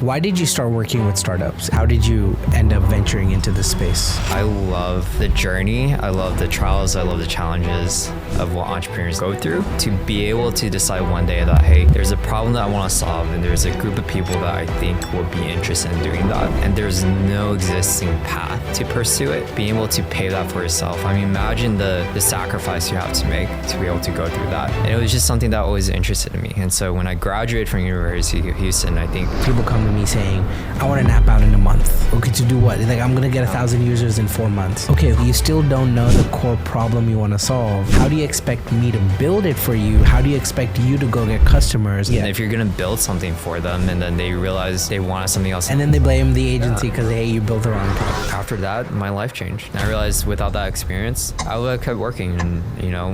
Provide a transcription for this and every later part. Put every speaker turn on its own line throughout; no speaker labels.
Why did you start working with startups? How did you end up venturing into this space?
I love the journey. I love the trials. I love the challenges of what entrepreneurs go through. To be able to decide one day that, hey, there's a problem that I want to solve and there's a group of people that I think will be interested in doing that. And there's no existing path to pursue it. Being able to pay that for yourself. I mean, imagine the sacrifice you have to make to be able to go through that. And it was just something that always interested me. And so when I graduated from University of Houston, I think
people come to me saying, I want to nap out in a month. Okay, to do what? Like, I'm going to get 1,000 users in 4 months. Okay, you still don't know the core problem you want to solve. How do you expect me to build it for you? How do you expect you to go get customers?
And if you're going to build something for them and then they realize they want something else.
And then they blame the agency because, hey, you built the wrong product.
After that, my life changed. And I realized without that experience, I would have kept working and,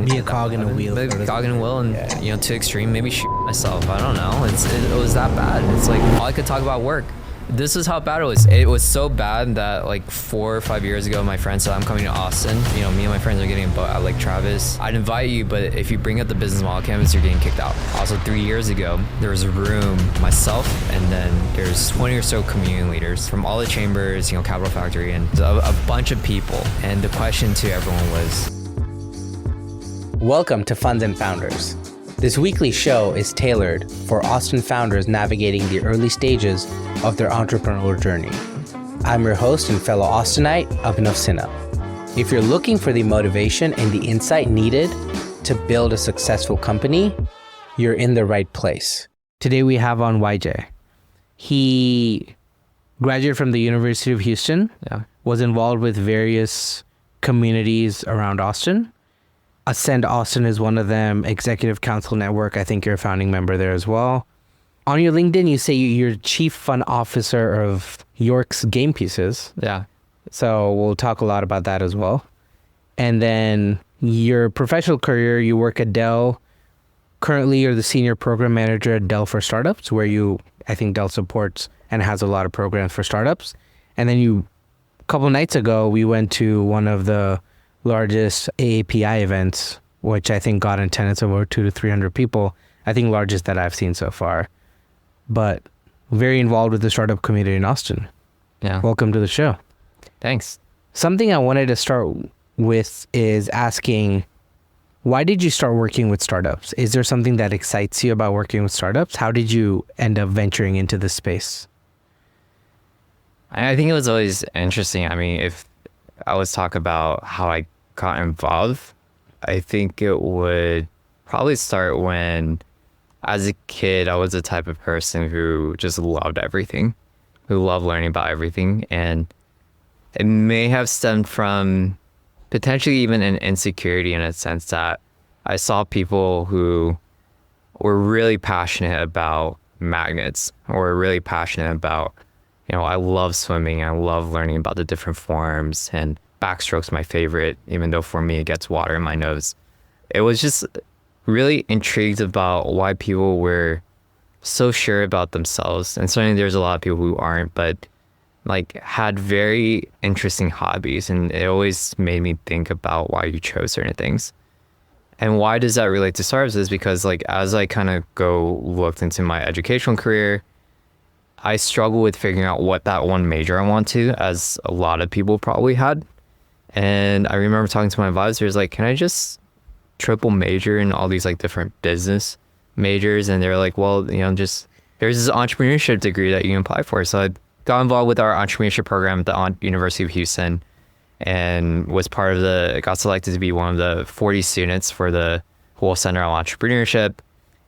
be a cog in a wheel.
Be a cog in a wheel and, to extreme, maybe shoot myself. I don't know. It was that bad. It's like all I could talk about work. This is how bad it was. It was so bad that like 4 or 5 years ago, my friend said, I'm coming to Austin. Me and my friends are getting a boat at Lake Travis. I'd invite you, but if you bring up the business model campus, you're getting kicked out. Also 3 years ago, there was a room, myself, and then there's 20 or so community leaders from all the chambers, Capital Factory, and a bunch of people. And the question to everyone was,
welcome to Funds and Founders. This weekly show is tailored for Austin founders navigating the early stages of their entrepreneurial journey. I'm your host and fellow Austinite, Abhinav Sinha. If you're looking for the motivation and the insight needed to build a successful company, you're in the right place. Today we have on YJ. He graduated from the University of Houston, was involved with various communities around Austin. Ascend Austin is one of them. Executive Council Network, I think you're a founding member there as well. On your LinkedIn, you say you're Chief Fund Officer of York's Game Pieces.
Yeah.
So we'll talk a lot about that as well. And then your professional career, you work at Dell. Currently, you're the Senior Program Manager at Dell for Startups, where I think Dell supports and has a lot of programs for startups. And then a couple nights ago, we went to one of the largest AAPI events, which I think got attendance of over 200 to 300 people. I think largest that I've seen so far, but very involved with the startup community in Austin.
Yeah.
Welcome to the show.
Thanks.
Something I wanted to start with is asking, why did you start working with startups? Is there something that excites you about working with startups? How did you end up venturing into this space?
I think it was always interesting. I mean, if I was talk about how I got involved, I think it would probably start when, as a kid, I was the type of person who just loved everything, who loved learning about everything. And it may have stemmed from potentially even an insecurity in a sense that I saw people who were really passionate about magnets or really passionate about, I love swimming. I love learning about the different forms, and backstroke's my favorite, even though for me it gets water in my nose. It was just really intrigued about why people were so sure about themselves. And certainly there's a lot of people who aren't, but had very interesting hobbies. And it always made me think about why you chose certain things. And why does that relate to startups is because as I kind of looked into my educational career, I struggle with figuring out what that one major I want to, as a lot of people probably had. And I remember talking to my advisors, can I just triple major in all these different business majors? And they're like, well, there's this entrepreneurship degree that you can apply for. So I got involved with our entrepreneurship program at the University of Houston and got selected to be one of the 40 students for the whole Center on Entrepreneurship.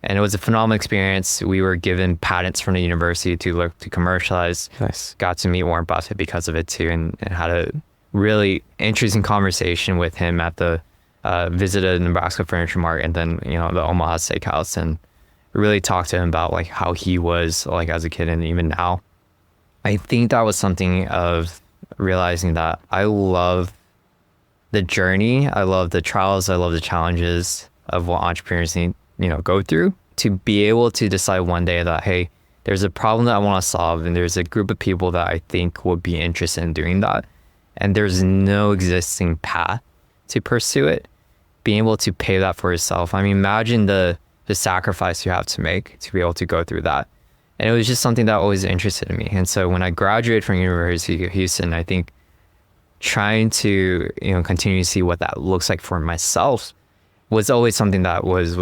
And it was a phenomenal experience. We were given patents from the university to look to commercialize.
Nice.
Got to meet Warren Buffett because of it too, and had a really interesting conversation with him at the visited Nebraska Furniture Mart and then the Omaha Steakhouse, and really talked to him about how he was as a kid and even now. I think that was something of realizing that I love the journey, I love the trials, I love the challenges of what entrepreneurs need go through to be able to decide one day that, hey, there's a problem that I want to solve and there's a group of people that I think would be interested in doing that. And there's no existing path to pursue it. Being able to pay that for yourself. I mean, imagine the sacrifice you have to make to be able to go through that. And it was just something that always interested me. And so when I graduated from University of Houston, I think trying to, continue to see what that looks like for myself was always something that was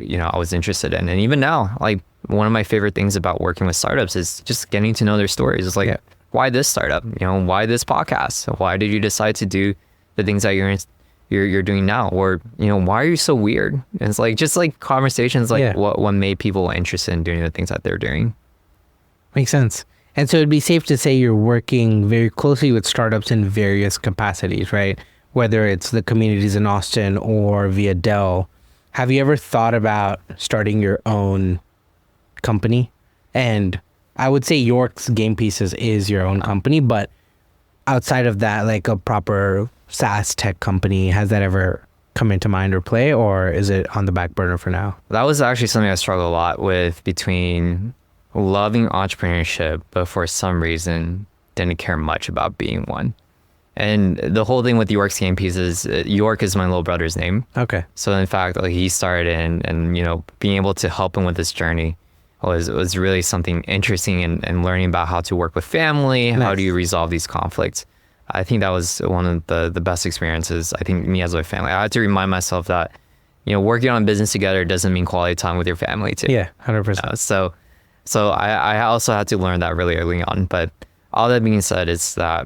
I was interested in. And even now, like, one of my favorite things about working with startups is just getting to know their stories. It's like, why this startup? Why this podcast? Why did you decide to do the things that you're doing now? Or, why are you so weird? And it's like, just like conversations, like what made people interested in doing the things that they're doing.
Makes sense. And so it'd be safe to say you're working very closely with startups in various capacities, right? Whether it's the communities in Austin or via Dell. Have you ever thought about starting your own company? And I would say York's Game Pieces is your own company, but outside of that, like a proper SaaS tech company, has that ever come into mind or play, or is it on the back burner for now?
That was actually something I struggled a lot with, between loving entrepreneurship, but for some reason didn't care much about being one. And the whole thing with York's Game Pieces, York is my little brother's name.
Okay.
So in fact, like, he started and being able to help him with this journey was really something interesting, and learning about how to work with family. Nice. How do you resolve these conflicts? I think that was one of the best experiences, I think, me as a family. I had to remind myself that, working on business together doesn't mean quality time with your family too.
Yeah, 100%.
So I also had to learn that really early on. But all that being said, is that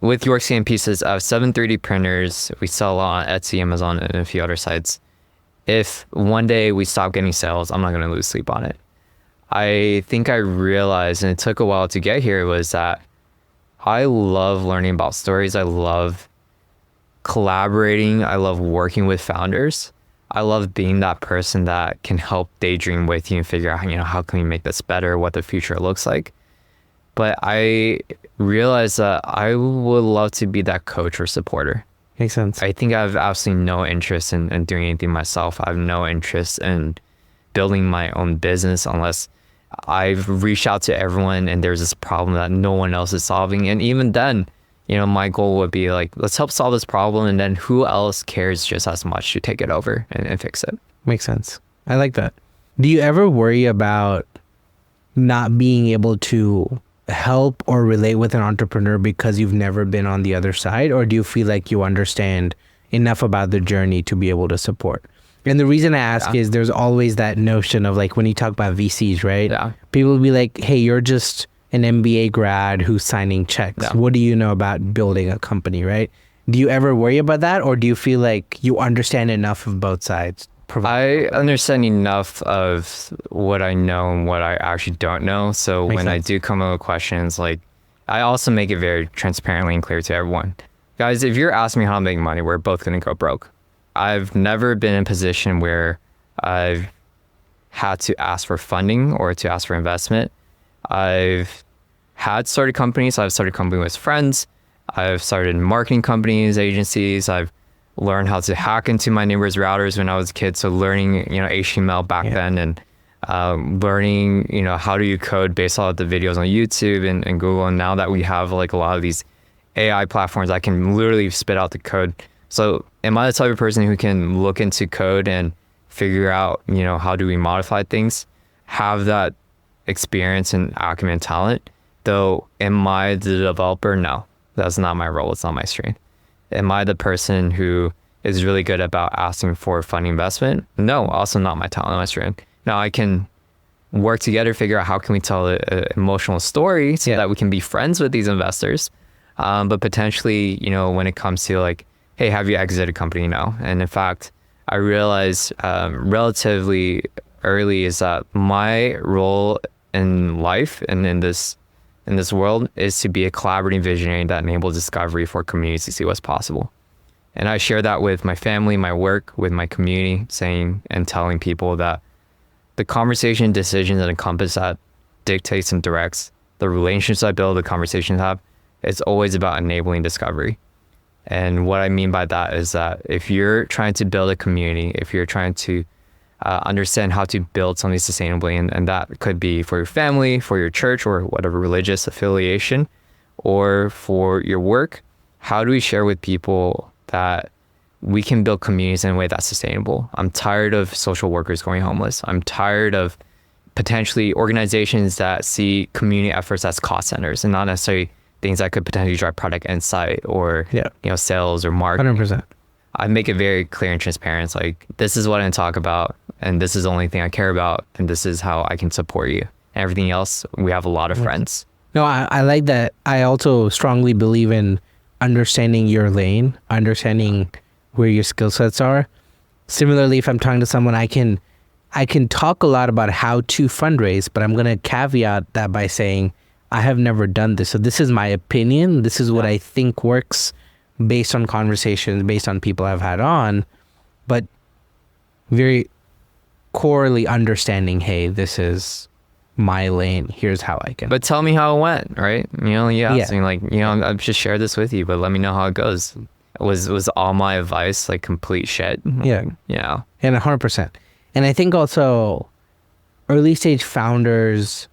with York's Game Pieces, I have 730 printers. We sell on Etsy, Amazon, and a few other sites. If one day we stop getting sales, I'm not going to lose sleep on it. I think I realized, and it took a while to get here, was that I love learning about stories. I love collaborating. I love working with founders. I love being that person that can help daydream with you and figure out, how can we make this better, what the future looks like. But I realized that I would love to be that coach or supporter.
Makes sense.
I think I have absolutely no interest in doing anything myself. I have no interest in building my own business unless I've reached out to everyone and there's this problem that no one else is solving. And even then, my goal would be like, let's help solve this problem, and then who else cares just as much to take it over and fix it.
Makes sense. I like that. Do you ever worry about not being able to help or relate with an entrepreneur because you've never been on the other side? Or do you feel like you understand enough about the journey to be able to support? And the reason I ask is there's always that notion of, like, when you talk about VCs, right?
Yeah.
People will be like, hey, you're just an MBA grad who's signing checks. Yeah. What do you know about building a company, right? Do you ever worry about that? Or do you feel like you understand enough of both sides?
I understand enough of what I know and what I actually don't know. So when I do come up with questions, like, I also make it very transparently and clear to everyone. Guys, if you're asking me how to make money, we're both going to go broke. I've never been in a position where I've had to ask for funding or to ask for investment. I've had started companies. I've started companies with friends. I've started marketing companies, agencies. I've learned how to hack into my neighbor's routers when I was a kid. So learning, HTML back then, and learning, how do you code based off the videos on YouTube and Google. And now that we have like a lot of these AI platforms, I can literally spit out the code. So am I the type of person who can look into code and figure out, how do we modify things? Have that experience and acumen talent? Though, am I the developer? No, that's not my role. It's not my strength. Am I the person who is really good about asking for funding investment? No, also not my talent, my strength. Now I can work together, figure out how can we tell an emotional story so that we can be friends with these investors. But potentially, when it comes to like, hey, have you exited a company? No. And in fact, I realized relatively early is that my role in life and in this world is to be a collaborating visionary that enables discovery for communities to see what's possible. And I share that with my family, my work, with my community, saying and telling people that the conversation, decisions, and compass that dictates and directs the relationships I build, the conversations I have, it's always about enabling discovery. And what I mean by that is that if you're trying to build a community, if you're trying to understand how to build something sustainably, and that could be for your family, for your church, or whatever religious affiliation, or for your work, how do we share with people that we can build communities in a way that's sustainable? I'm tired of social workers going homeless. I'm tired of potentially organizations that see community efforts as cost centers and not necessarily things that could potentially drive product insight or sales or marketing.
100%.
I make it very clear and transparent. Like, this is what I'm going to talk about, and this is the only thing I care about, and this is how I can support you. And everything else, we have a lot of friends.
No, I like that. I also strongly believe in understanding your lane, understanding where your skill sets are. Similarly, if I'm talking to someone, I can talk a lot about how to fundraise, but I'm going to caveat that by saying, I have never done this. So this is my opinion. This is what I think works based on conversations, based on people I've had on, but very corely understanding, hey, this is my lane. Here's how I can.
But tell me how it went, right? Asking like, I've just shared this with you, but let me know how it goes. Was all my advice like complete shit?
Yeah.
Yeah.
And 100%. And I think also early stage founders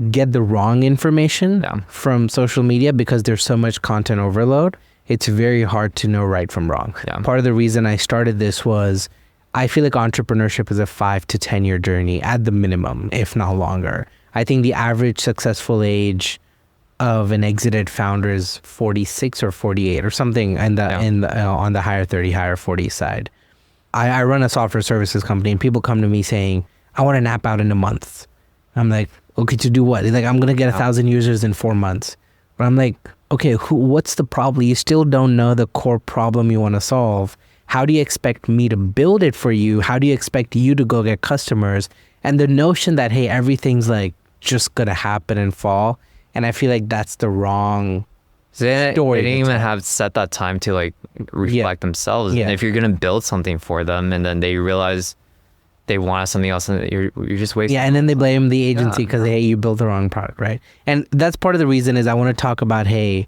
get the wrong information from social media because there's so much content overload. It's very hard to know right from wrong. Yeah. Part of the reason I started this was I feel like entrepreneurship is a 5 to 10 year journey at the minimum, if not longer. I think the average successful age of an exited founder is 46 or 48 or something on the higher 30, higher 40 side. I run a software services company and people come to me saying, I want to nap out in a month. I'm like, okay, to do what? They're like, I'm going to get 1,000 users in 4 months. But I'm like, okay, what's the problem? You still don't know the core problem you want to solve. How do you expect me to build it for you? How do you expect you to go get customers? And the notion that, hey, everything's like just going to happen and fall. And I feel like that's the wrong story.
They didn't even have set that time to like reflect themselves. Yeah. And if you're going to build something for them and then they realize they want something else and you're just wasting.
Yeah, and then they blame the agency because, hey, you built the wrong product, right? And that's part of the reason is I want to talk about, hey,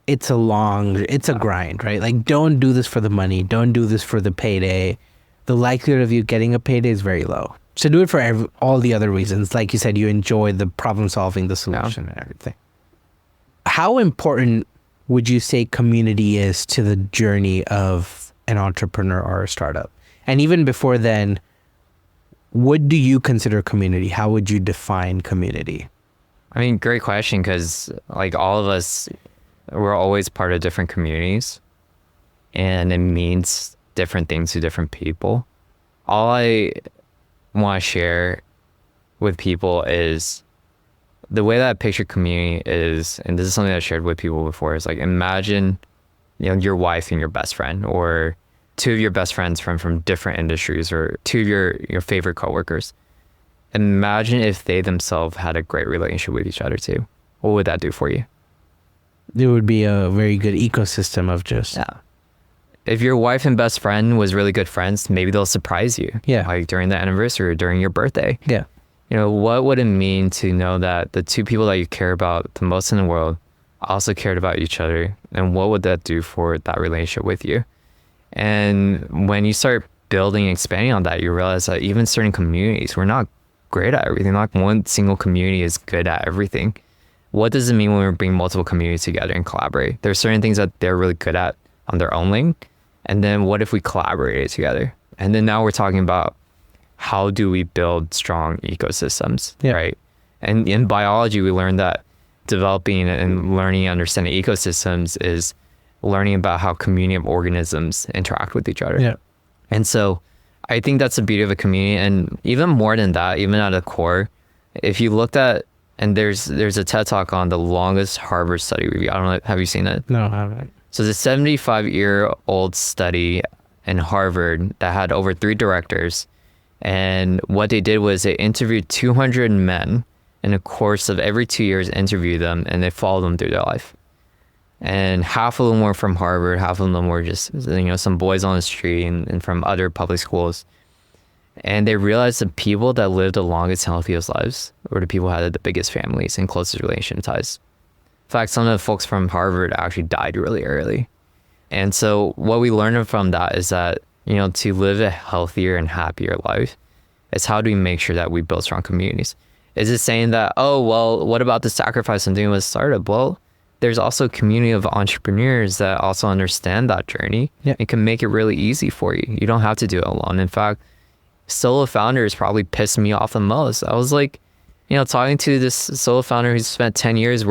it's a grind, right? Like, don't do this for the money. Don't do this for the payday. The likelihood of you getting a payday is very low. So do it for all the other reasons. Like you said, you enjoy the problem solving, the solution and everything. How important would you say community is to the journey of an entrepreneur or a startup? And even before then, what do you consider community? How would you define community?
I mean, great question, because like all of us, we're always part of different communities and it means different things to different people. All I want to share with people is the way that I picture community is, and this is something I shared with people before, is like, imagine, your wife and your best friend, or two of your best friends from different industries, or two of your favorite coworkers. Imagine if they themselves had a great relationship with each other too. What would that do for you?
There would be a very good ecosystem of just...
Yeah. If your wife and best friend was really good friends, maybe they'll surprise you.
Yeah.
Like during the anniversary or during your birthday.
Yeah.
What would it mean to know that the two people that you care about the most in the world also cared about each other? And what would that do for that relationship with you? And when you start building and expanding on that, you realize that even certain communities, we're not great at everything. Not one single community is good at everything. What does it mean when we bring multiple communities together and collaborate? There's certain things that they're really good at on their own lane. And then what if we collaborated together? And then now we're talking about how do we build strong ecosystems, right? And in biology, we learned that developing and learning and understanding ecosystems is learning about how community of organisms interact with each other.
Yeah.
And so I think that's the beauty of a community. And even more than that, even at the core, if you looked at, and there's a TED Talk on the longest Harvard study review. I don't know, have you seen it?
No, I haven't. So
it's a 75-year-old study in Harvard that had over 3 directors. And what they did was they interviewed 200 men in the course of every 2 years, interviewed them, and they followed them through their life. And half of them were from Harvard, half of them were just, some boys on the street and from other public schools. And they realized the people that lived the longest, healthiest lives were the people who had the biggest families and closest relationship ties. In fact, some of the folks from Harvard actually died really early. And so what we learned from that is that, to live a healthier and happier life is how do we make sure that we build strong communities? Is it saying that, oh, well, what about the sacrifice I'm doing with a startup? Well, there's also a community of entrepreneurs that also understand that journey and can make it really easy for you. You don't have to do it alone. In fact, solo founders probably pissed me off the most. I was like, talking to this solo founder who's spent 10 years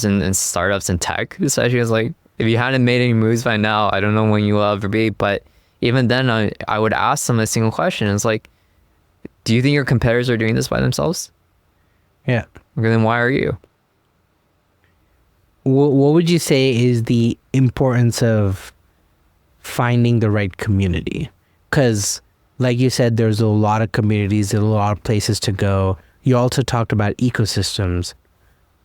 in startups and tech, especially. I was like, if you hadn't made any moves by now, I don't know when you will ever be. But even then, I would ask them a single question. It's like, do you think your competitors are doing this by themselves?
Yeah.
Then why are you?
What would you say is the importance of finding the right community? Because like you said, there's a lot of communities, there's a lot of places to go. You also talked about ecosystems.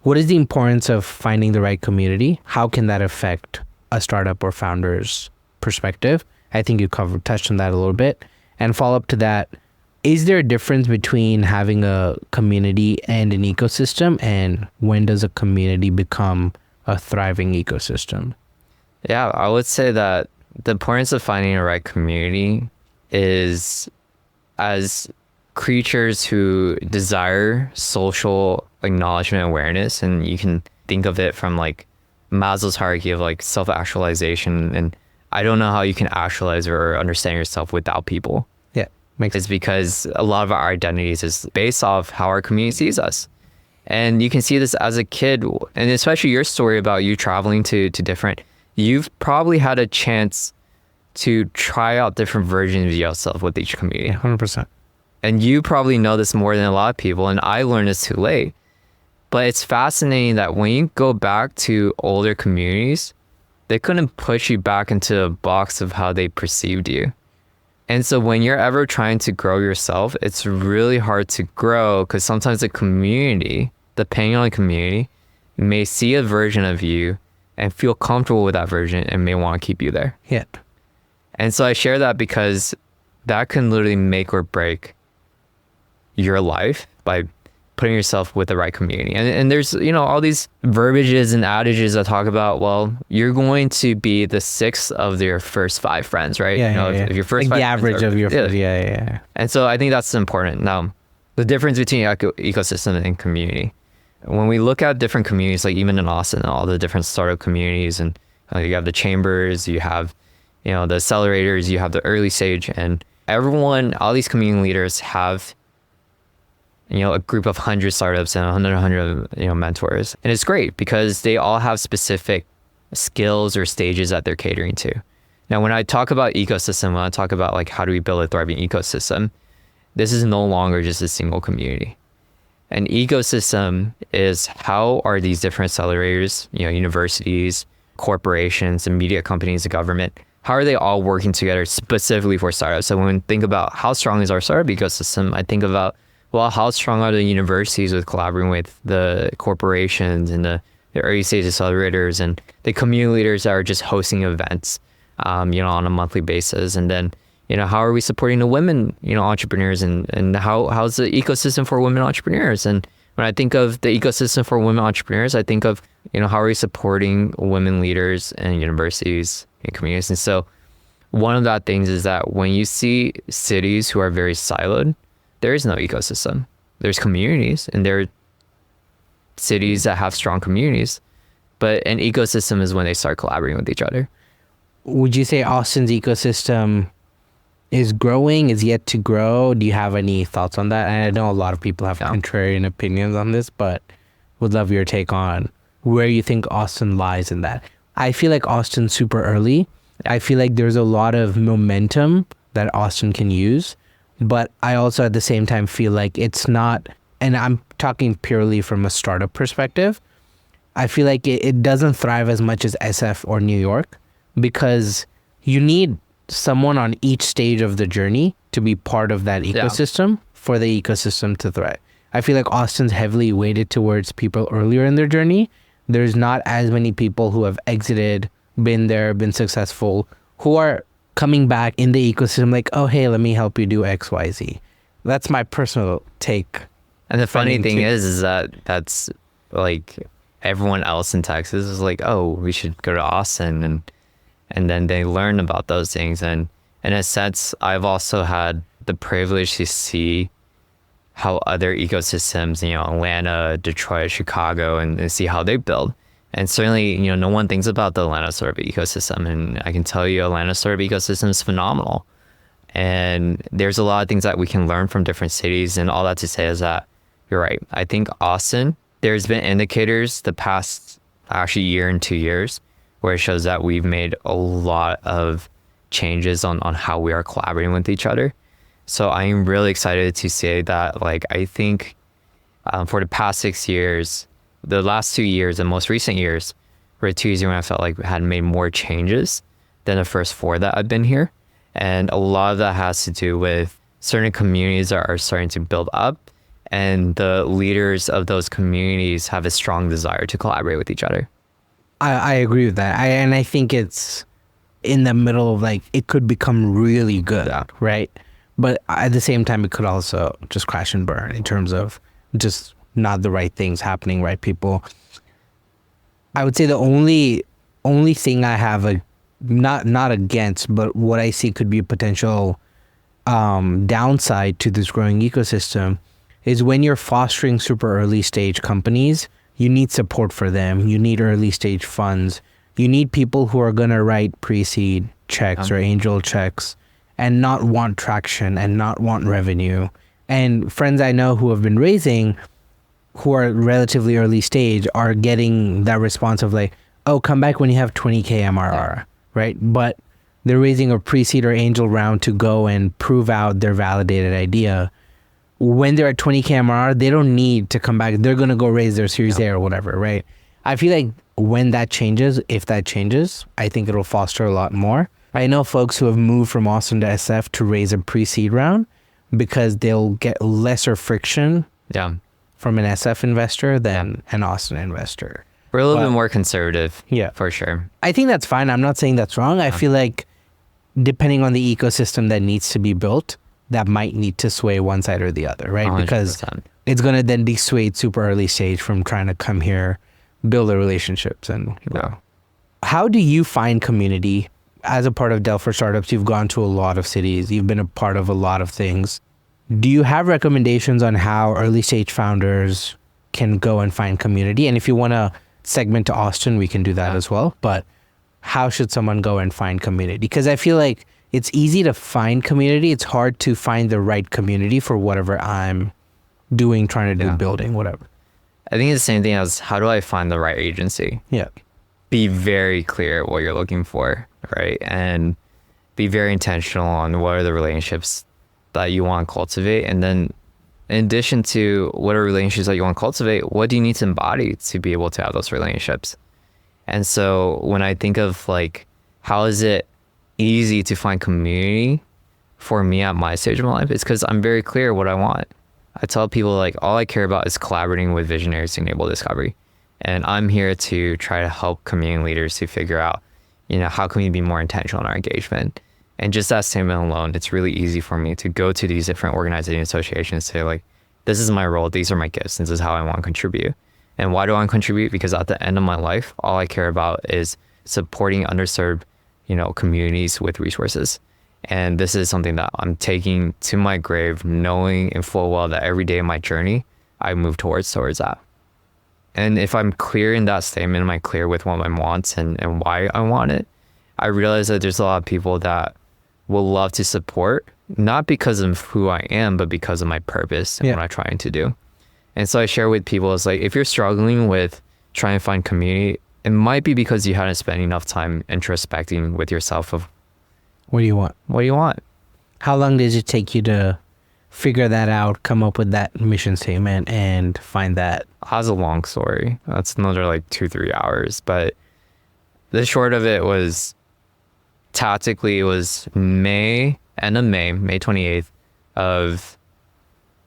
What is the importance of finding the right community? How can that affect a startup or founder's perspective? I think you touched on that a little bit. And follow up to that, is there a difference between having a community and an ecosystem? And when does a community become a thriving ecosystem?
Yeah, I would say that the importance of finding a right community is, as creatures who desire social acknowledgement awareness, and you can think of it from like Maslow's hierarchy of like self-actualization, and I don't know how you can actualize or understand yourself without people.
Yeah, makes sense.
It's because a lot of our identities is based off how our community sees us. And you can see this as a kid, and especially your story about you traveling to different, you've probably had a chance to try out different versions of yourself with each community.
100%.
And you probably know this more than a lot of people, and I learned this too late. But it's fascinating that when you go back to older communities, they couldn't push you back into a box of how they perceived you. And so when you're ever trying to grow yourself, it's really hard to grow because sometimes the community, depending on the community, may see a version of you and feel comfortable with that version and may want to keep you there.
Yeah.
And so I share that because that can literally make or break your life by putting yourself with the right community. And there's, all these verbiages and adages that talk about, well, you're going to be the sixth of your first 5 friends, right?
Yeah,
If your first
like
5
the average of your friends.
Yeah.
Yeah.
And so I think that's important. Now, the difference between ecosystem and community. When we look at different communities, like even in Austin, all the different startup communities, and you have the chambers, you have, the accelerators, you have the early stage, and everyone, all these community leaders have, a group of 100 startups and 100 mentors. And it's great because they all have specific skills or stages that they're catering to. Now, when I talk about ecosystem, when I talk about like how do we build a thriving ecosystem, this is no longer just a single community. An ecosystem is how are these different accelerators, universities, corporations, and media companies, the government, how are they all working together specifically for startups? So when we think about how strong is our startup ecosystem, I think about, well, how strong are the universities with collaborating with the corporations and the early stage accelerators and the community leaders that are just hosting events, on a monthly basis. And then, how are we supporting the women, entrepreneurs, and how's the ecosystem for women entrepreneurs? And when I think of the ecosystem for women entrepreneurs, I think of, how are we supporting women leaders and universities and communities? And so one of that things is that when you see cities who are very siloed, there is no ecosystem. There's communities, and there are cities that have strong communities, but an ecosystem is when they start collaborating with each other.
Would you say Austin's ecosystem is growing, is yet to grow? Do you have any thoughts on that? And I know a lot of people have contrarian opinions on this, but would love your take on where you think Austin lies in that. I feel like Austin's super early. I feel like there's a lot of momentum that Austin can use, but I also at the same time feel like it's not, and I'm talking purely from a startup perspective, I feel like it doesn't thrive as much as SF or New York because you need someone on each stage of the journey to be part of that ecosystem for the ecosystem to thrive. I feel like Austin's heavily weighted towards people earlier in their journey. There's not as many people who have exited, been there, been successful, who are coming back in the ecosystem like, oh, hey, let me help you do X, Y, Z. That's my personal take.
And the funny thing is that that's like everyone else in Texas is like, oh, we should go to Austin. And then they learn about those things. And in a sense, I've also had the privilege to see how other ecosystems, Atlanta, Detroit, Chicago, and see how they build. And certainly, no one thinks about the Atlanta startup ecosystem. And I can tell you Atlanta startup ecosystem is phenomenal. And there's a lot of things that we can learn from different cities. And all that to say is that you're right. I think Austin, there's been indicators the past actually year and 2 years where it shows that we've made a lot of changes on how we are collaborating with each other. So I'm really excited to say that, like, I think for the past 6 years, the last 2 years and most recent years were 2 years when I felt like we had made more changes than the first 4 that I've been here. And a lot of that has to do with certain communities that are starting to build up, and the leaders of those communities have a strong desire to collaborate with each other.
I agree with that. And I think it's in the middle of, like, it could become really good, right? But at the same time, it could also just crash and burn in terms of just not the right things happening, right people. I would say the only thing I have not against, but what I see could be a potential downside to this growing ecosystem is when you're fostering super early stage companies, you need support for them. You need early stage funds. You need people who are going to write pre-seed checks or angel checks and not want traction and not want revenue. And friends I know who have been raising, who are relatively early stage, are getting that response of like, oh, come back when you have 20K MRR, right? But they're raising a pre-seed or angel round to go and prove out their validated idea. When they're at 20K MRR, they don't need to come back. They're going to go raise their Series A or whatever, right? I feel like when that changes, if that changes, I think it'll foster a lot more. I know folks who have moved from Austin to SF to raise a pre-seed round because they'll get lesser friction from an SF investor than an Austin investor.
We're a little bit more conservative, for sure.
I think that's fine. I'm not saying that's wrong. I feel like depending on the ecosystem that needs to be built, that might need to sway one side or the other, right? 100%. Because it's going to then dissuade super early stage from trying to come here, build the relationships. And how do you find community? As a part of Dell for Startups, you've gone to a lot of cities. You've been a part of a lot of things. Do you have recommendations on how early stage founders can go and find community? And if you want to segment to Austin, we can do that as well. But how should someone go and find community? Because I feel like it's easy to find community. It's hard to find the right community for whatever I'm doing, trying to do, building, whatever.
I think it's the same thing as how do I find the right agency? Be very clear what you're looking for, right? And be very intentional on what are the relationships that you want to cultivate. And then in addition to what are relationships that you want to cultivate, what do you need to embody to be able to have those relationships? And so when I think of like, how is it easy to find community for me at my stage of my life, it's because I'm very clear what I want. I tell people like, all I care about is collaborating with visionaries to enable discovery. And I'm here to try to help community leaders to figure out, how can we be more intentional in our engagement? And just that statement alone, it's really easy for me to go to these different organizing associations, say like, this is my role, these are my gifts, this is how I want to contribute. And why do I want to contribute? Because at the end of my life, all I care about is supporting underserved, communities with resources. And this is something that I'm taking to my grave, knowing in full well that every day of my journey, I move towards that. And if I'm clear in that statement, am I clear with what I want and why I want it? I realize that there's a lot of people that will love to support, not because of who I am, but because of my purpose and what I'm trying to do. And so I share with people, it's like, if you're struggling with trying to find community, it might be because you hadn't spent enough time introspecting with yourself of
what do you want?
What do you want?
How long does it take you to figure that out, come up with that mission statement and find that?
That's a long story. That's another like 2-3 hours. But the short of it was, tactically, it was May 28th of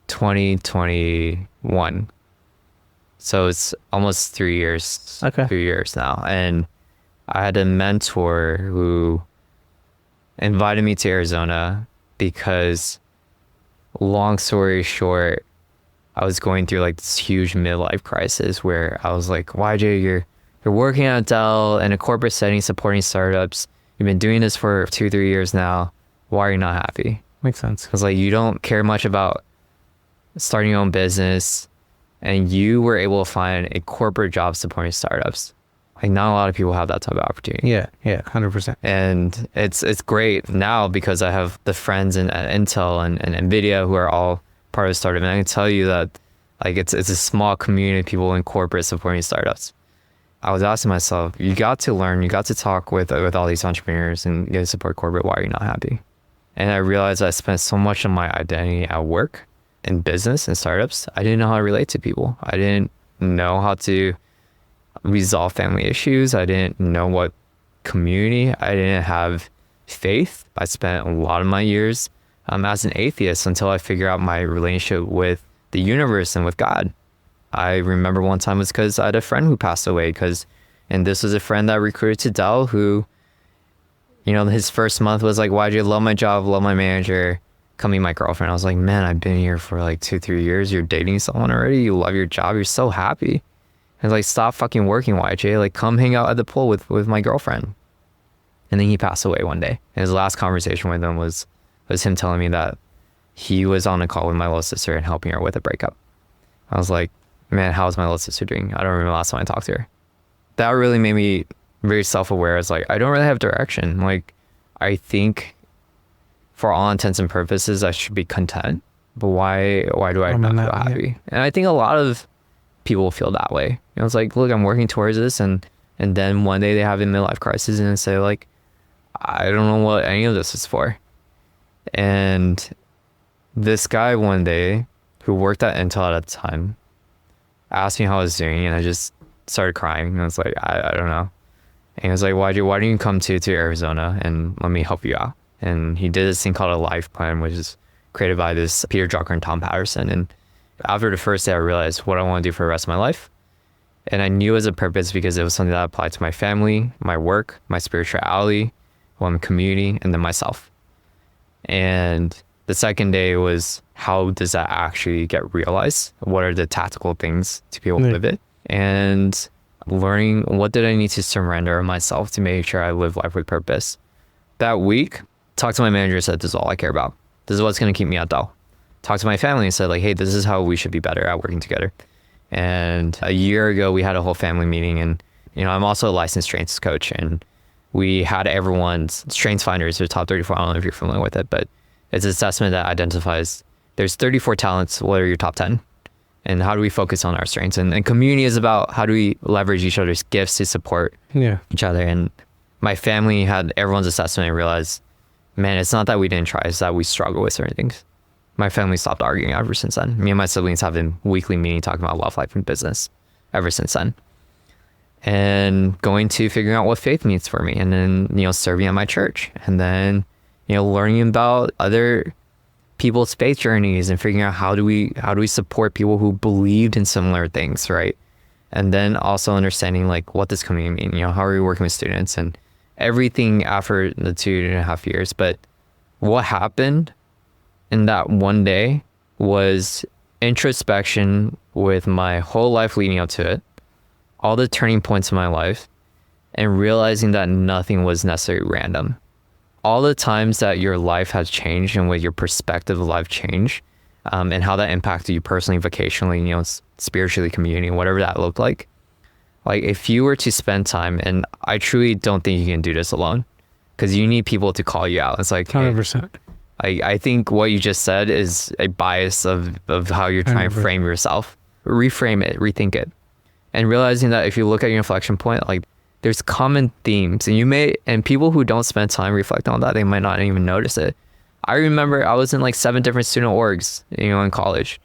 2021. So it's almost 3 years, 3 years now. And I had a mentor who invited me to Arizona because, long story short, I was going through like this huge midlife crisis where I was like, YJ, you're working at Dell in a corporate setting, supporting startups. You've been doing this for 2-3 years now. Why are you not happy?
Makes sense.
Because like, you don't care much about starting your own business, and you were able to find a corporate job supporting startups. Like not a lot of people have that type of opportunity.
Yeah, 100%.
And it's great now because I have the friends in at Intel and NVIDIA who are all part of the startup. And I can tell you that like it's a small community of people in corporate supporting startups. I was asking myself, you got to learn, you got to talk with all these entrepreneurs and you got to support corporate. Why are you not happy? And I realized I spent so much of my identity at work, in business and startups. I didn't know how to relate to people. I didn't know how to resolve family issues. I didn't know what community. I didn't have faith. I spent a lot of my years as an atheist until I figured out my relationship with the universe and with God. I remember one time was because I had a friend who passed away and this was a friend that recruited to Dell who, you know, his first month was like, YJ, love my job, love my manager, come meet my girlfriend. I was like, man, I've been here for like 2-3 years. You're dating someone already. You love your job. You're so happy. And like, stop fucking working, YJ. Like, come hang out at the pool with my girlfriend. And then he passed away one day. And his last conversation with him was him telling me that he was on a call with my little sister and helping her with a breakup. I was like, man, how's my little sister doing? I don't remember the last time I talked to her. That really made me very self-aware. It's like, I don't really have direction. Like, I think for all intents and purposes, I should be content. But why do I not feel happy? Yeah. And I think a lot of people feel that way. You know, it's like, look, I'm working towards this, and then one day they have a midlife crisis and they say like, I don't know what any of this is for. And this guy one day who worked at Intel at the time asked me how I was doing, and I just started crying. And I was like, I don't know. And he was like, why don't you come to Arizona and let me help you out? And he did this thing called a life plan, which is created by this Peter Drucker and Tom Patterson. And after the first day, I realized what I want to do for the rest of my life. And I knew it was a purpose because it was something that applied to my family, my work, my spirituality, my community, and then myself. And the second day was, how does that actually get realized? What are the tactical things to be able to live it? And learning what did I need to surrender myself to make sure I live life with purpose. That week, talked to my manager, said, this is all I care about. This is what's going to keep me at Dell. Talked to my family and said like, hey, this is how we should be better at working together. And a year ago, we had a whole family meeting, and, you know, I'm also a licensed strengths coach, and we had everyone's strengths finders, or top 34. I don't know if you're familiar with it, but it's an assessment that identifies there's 34 talents. What are your top 10? And how do we focus on our strengths? And community is about how do we leverage each other's gifts to support each other. And my family had everyone's assessment and realized, man, it's not that we didn't try, it's that we struggle with certain things. My family stopped arguing ever since then. Me and my siblings have a weekly meeting talking about love, life, and business ever since then. And going to figuring out what faith means for me, and then, you know, serving at my church, and then, you know, learning about other people's faith journeys and figuring out how do we support people who believed in similar things, right? And then also understanding like, what does community mean? You know, how are we working with students and everything after the 2.5 years. But what happened in that one day was introspection with my whole life leading up to it, all the turning points in my life, and realizing that nothing was necessarily random. All the times that your life has changed and with your perspective of life changed, and how that impacted you personally, vocationally, you know, spiritually, community, whatever that looked like. Like, if you were to spend time, and I truly don't think you can do this alone, because you need people to call you out. It's like
100%.
I think what you just said is a bias of how you're trying to frame yourself. Reframe it, rethink it. And realizing that if you look at your inflection point, like, there's common themes, and people who don't spend time reflecting on that, they might not even notice it. I remember I was in like 7 different student orgs, you know, in college.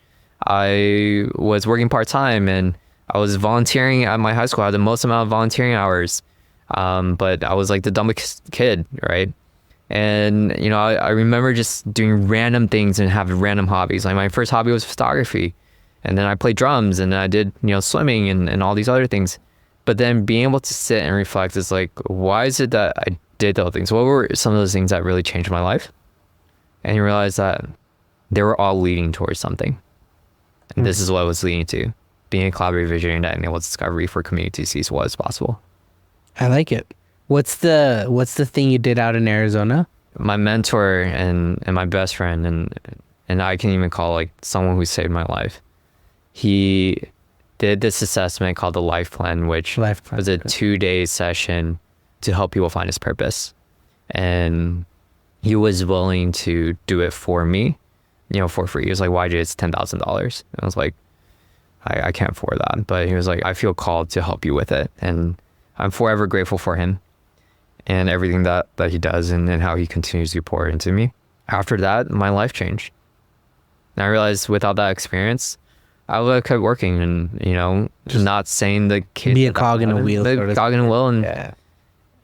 I was working part-time, and I was volunteering at my high school. I had the most amount of volunteering hours, but I was like the dumbest kid, right? And, you know, I remember just doing random things and having random hobbies. Like, my first hobby was photography, and then I played drums, and then I did, you know, swimming and all these other things. But then being able to sit and reflect is like, why is it that I did those things? What were some of those things that really changed my life? And you realize that they were all leading towards something. And this is what it was leading to. Being a collaborative visionary that enables discovery for community to see what is possible.
I like it. What's the thing you did out in Arizona?
My mentor and my best friend, and I can even call like someone who saved my life. He did this assessment called the Life Plan, which was a 2-day session to help people find his purpose. And he was willing to do it for me, for free. He was like, YJ, it's $10,000. I was like, I can't afford that. But he was like, I feel called to help you with it. And I'm forever grateful for him and everything that he does and how he continues to pour into me. After that, my life changed. And I realized without that experience, I would have kept working and, just not saying the kid.
Be a cog in a wheel.
Cog in a wheel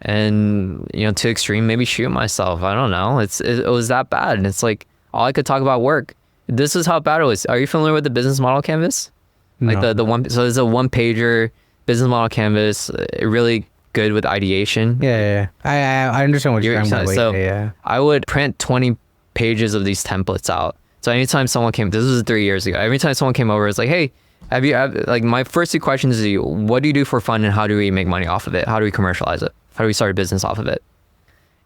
and to extreme, maybe shoot myself. I don't know. It was that bad. And it's like, all I could talk about work. This is how bad it was. Are you familiar with the business model canvas? Like
No.
the one, so there's a 1-pager business model canvas, really good with ideation.
Yeah. I understand what you're talking about.
So I would print 20 pages of these templates out. So anytime someone came, this was 3 years ago, every time someone came over, it's like, hey, like my first 2 questions is, what do you do for fun and how do we make money off of it? How do we commercialize it? How do we start a business off of it?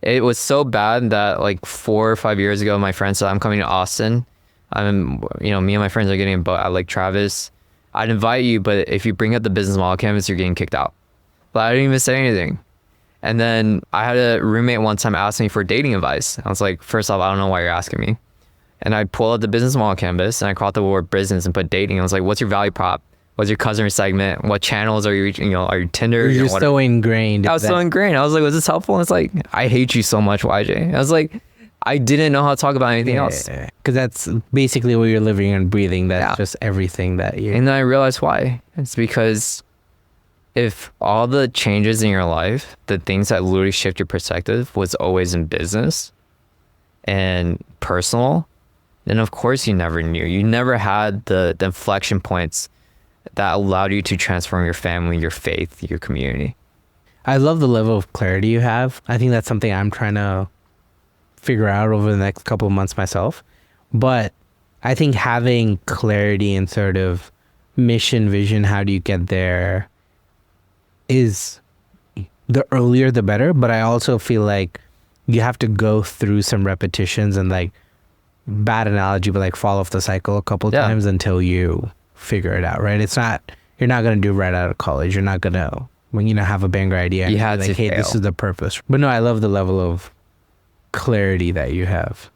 It was so bad that like 4 or 5 years ago, my friend said, I'm coming to Austin. Me and my friends are getting a boat at Lake Travis. I'd invite you, but if you bring up the business model canvas, you're getting kicked out. But I didn't even say anything. And then I had a roommate one time ask me for dating advice. I was like, first off, I don't know why you're asking me. And I pulled out the business model canvas and I caught the word business and put dating. I was like, what's your value prop? What's your customer segment? What channels are you reaching? Are you Tinder?
You're so ingrained.
I was so ingrained. I was like, was this helpful? And it's like, I hate you so much, YJ. I was like, I didn't know how to talk about anything else.
Because that's basically what you're living and breathing. That's just everything that you...
And then I realized why. It's because if all the changes in your life, the things that literally shift your perspective was always in business and personal, then of course you never knew. You never had the inflection points that allowed you to transform your family, your faith, your community.
I love the level of clarity you have. I think that's something I'm trying to figure out over the next couple of months myself. But I think having clarity and sort of mission, vision, how do you get there, is the earlier the better. But I also feel like you have to go through some repetitions and, like, bad analogy, but like fall off the cycle a couple times until you figure it out, right? It's not, you're not going to do right out of college. You're not going to, have a banger idea.
You had
like,
to
hey,
fail.
This is the purpose. But no, I love the level of clarity that you have.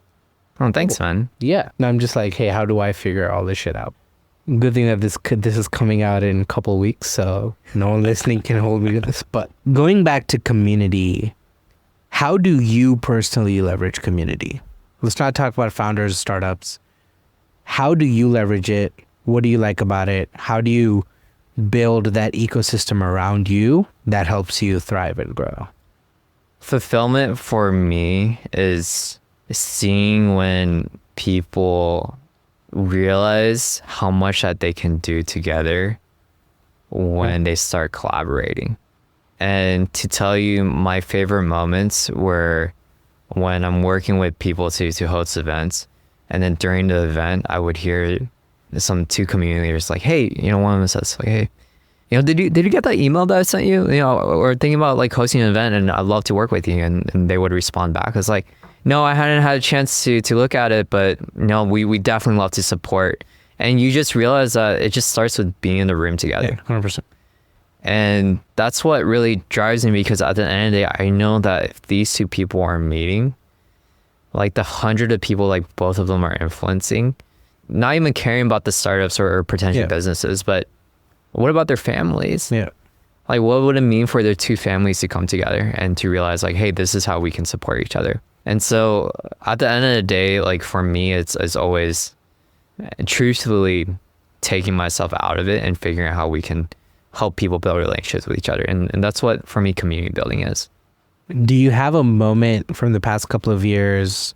Oh, thanks, man.
Yeah. No, I'm just like, hey, how do I figure all this shit out? Good thing that this is coming out in a couple of weeks, so no one listening can hold me to this. But going back to community, how do you personally leverage community? Let's not talk about founders, startups. How do you leverage it? What do you like about it? How do you build that ecosystem around you that helps you thrive and grow?
Fulfillment for me is seeing when people realize how much that they can do together when they start collaborating. And to tell you, my favorite moments were when I'm working with people to host events, and then during the event, I would hear two community leaders like, hey, one of them says like, hey, did you get that email that I sent you? Or thinking about like hosting an event and I'd love to work with you. And they would respond back. It's like, no, I hadn't had a chance to look at it, but we definitely love to support. And you just realize that it just starts with being in the room together.
Yeah, 100%.
And that's what really drives me, because at the end of the day, I know that if these two people are meeting, like the 100 of people, like both of them are influencing, not even caring about the startups or potential businesses, but what about their families?
Yeah.
Like, what would it mean for their two families to come together and to realize like, hey, this is how we can support each other? And so at the end of the day, like for me, it's always truthfully taking myself out of it and figuring out how we can help people build relationships with each other. And that's what, for me, community building is.
Do you have a moment from the past couple of years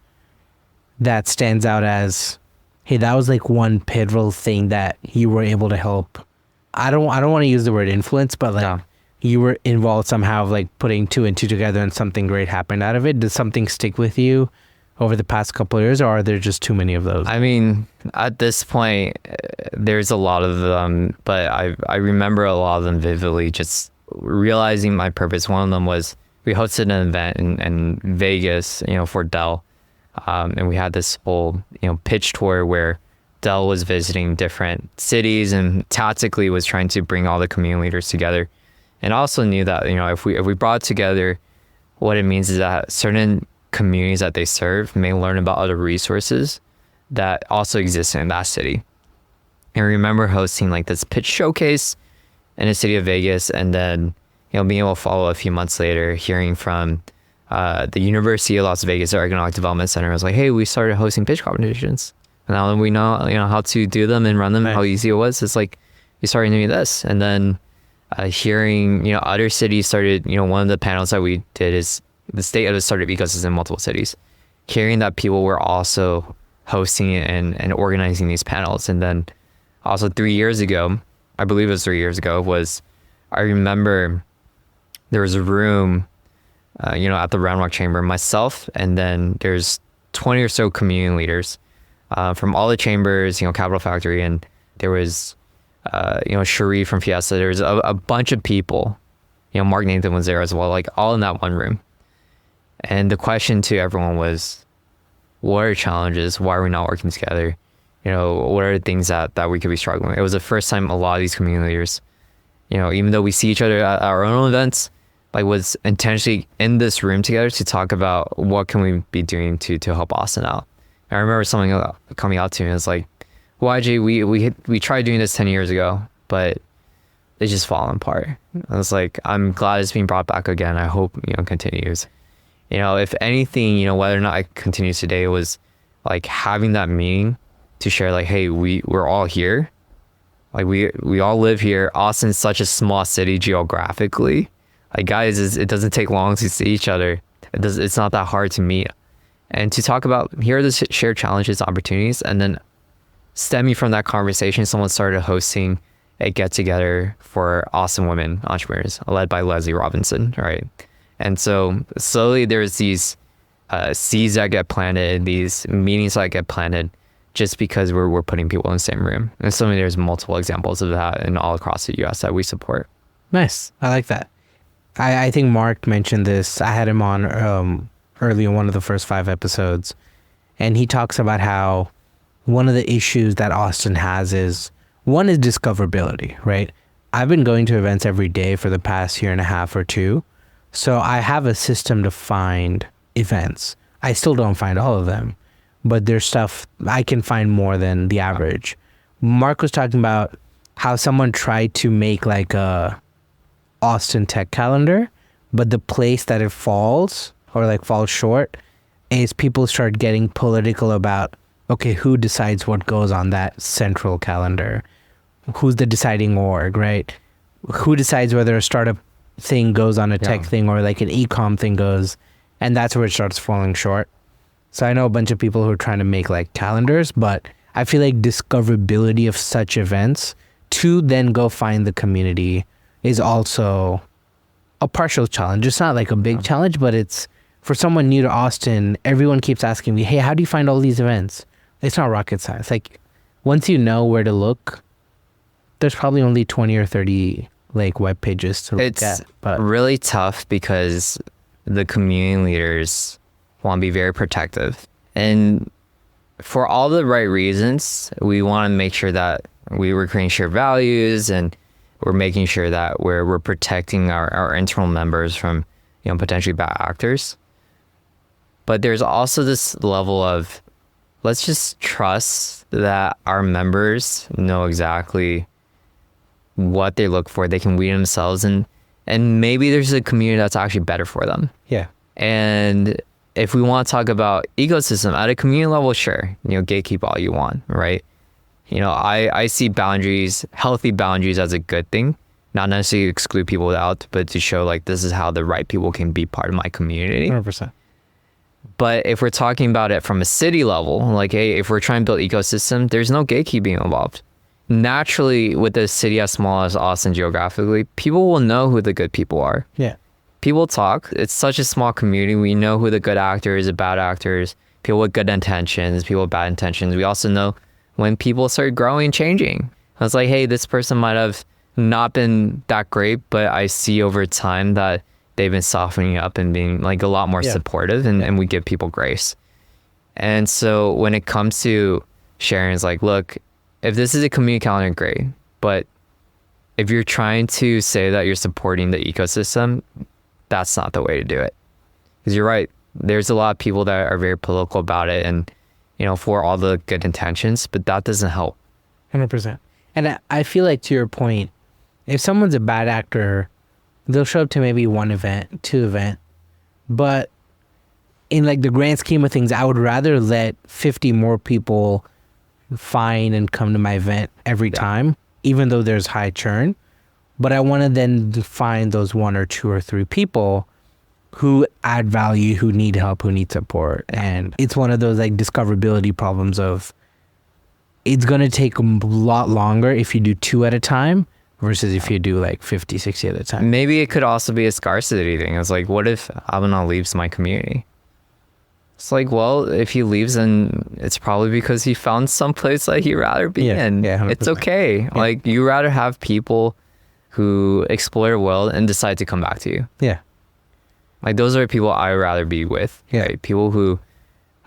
that stands out as, hey, that was like one pivotal thing that you were able to help? I don't want to use the word influence, but like you were involved somehow, like putting 2 and 2 together and something great happened out of it. Does something stick with you over the past couple of years, or are there just too many of those?
I mean, at this point, there's a lot of them, but I remember a lot of them vividly, just realizing my purpose. One of them was we hosted an event in Vegas, for Dell. And we had this whole, pitch tour where Dell was visiting different cities and tactically was trying to bring all the community leaders together. And also knew that, if we brought together, what it means is that certain communities that they serve may learn about other resources that also exist in that city. And I remember hosting like this pitch showcase in the city of Vegas, and then being able to follow a few months later, hearing from the University of Las Vegas, their Economic Development Center, was like, hey, we started hosting pitch competitions. And now that we know, how to do them and run them, how easy it was, it's like, we started doing this. And then hearing, other cities started, one of the panels that we did is the state of the startup ecosystem in multiple cities. Hearing that people were also hosting and organizing these panels. And then also 3 years ago, I believe it was 3 years ago, I remember there was a room, at the Round Rock Chamber, myself, and then there's 20 or so community leaders from all the chambers, Capital Factory, and there was, Cherie from Fiesta. There was a bunch of people, Mark Nathan was there as well, like all in that one room. And the question to everyone was, what are challenges? Why are we not working together? What are the things that we could be struggling with? It was the first time a lot of these community leaders, even though we see each other at our own events, like was intentionally in this room together to talk about what can we be doing to help Austin out. And I remember someone coming out to me and was like, YJ, we tried doing this 10 years ago, but it's just fallen apart. I was like, I'm glad it's being brought back again. I hope, continues. If anything, whether or not it continues today, was like having that meeting to share like, hey, we're all here. Like we all live here. Austin's such a small city geographically. Like guys, it doesn't take long to see each other. It's not that hard to meet. And to talk about, here are the shared challenges, opportunities, and then stemming from that conversation, someone started hosting a get-together for Austin women entrepreneurs, led by Leslie Robinson, right? And so slowly there's these seeds that get planted, these meetings that get planted, just because we're putting people in the same room. And so there's multiple examples of that and all across the US that we support.
Nice. I like that. I think Mark mentioned this. I had him on early in one of the first 5 episodes, and he talks about how one of the issues that Austin has is, one is discoverability, right? I've been going to events every day for the past year and a half or 2. So I have a system to find events. I still don't find all of them, but there's stuff I can find more than the average. Mark was talking about how someone tried to make like a Austin tech calendar, but the place that it falls short is people start getting political about, okay, who decides what goes on that central calendar? Who's the deciding org, right? Who decides whether a startup thing goes on a tech thing or like an e-com thing goes, and that's where it starts falling short. So I know a bunch of people who are trying to make like calendars, but I feel like discoverability of such events to then go find the community is also a partial challenge. It's not like a big challenge, but it's for someone new to Austin, everyone keeps asking me, hey, how do you find all these events? It's not rocket science. Like once you know where to look, there's probably only 20 or 30 like web pages to look at. But
really tough because the community leaders want to be very protective. And for all the right reasons, we want to make sure that we're creating shared values and we're making sure that we're protecting our internal members from potentially bad actors. But there's also this level of, let's just trust that our members know exactly what they look for. They can weed themselves, and maybe there's a community that's actually better for them.
Yeah.
And if we want to talk about ecosystem at a community level, sure, gatekeep all you want, right? I see boundaries, healthy boundaries, as a good thing, not necessarily exclude people out, but to show like this is how the right people can be part of my community.
100%.
But if we're talking about it from a city level, like, hey, if we're trying to build ecosystem, there's no gatekeeping involved. Naturally, with a city as small as Austin geographically, people will know who the good people are.
Yeah.
People talk. It's such a small community. We know who the good actors, the bad actors, people with good intentions, people with bad intentions. We also know when people start growing, changing. I was like, hey, this person might have not been that great, but I see over time that they've been softening up and being like a lot more supportive, and we give people grace. And so when it comes to sharing is like, look, if this is a community calendar, great. But if you're trying to say that you're supporting the ecosystem, that's not the way to do it. Because you're right. There's a lot of people that are very political about it and, for all the good intentions, but that doesn't help.
100%. And I feel like, to your point, if someone's a bad actor, they'll show up to maybe one event, two event, but in like the grand scheme of things, I would rather let 50 more people find and come to my event every time, even though there's high churn. But I want to then find those one or two or three people who add value, who need help, who need support. And it's one of those like discoverability problems of, it's going to take a lot longer if you do 2 at a time versus if you do like 50, 60 at a time.
Maybe it could also be a scarcity thing. It's like, what if Abhinav leaves my community? It's like, well, if he leaves, then it's probably because he found someplace that he'd rather be in.
Yeah, 100%.
It's okay. Yeah. Like, you rather have people who explore your world and decide to come back to you.
Yeah.
Like, those are people I'd rather be with.
Yeah.
Right? People who,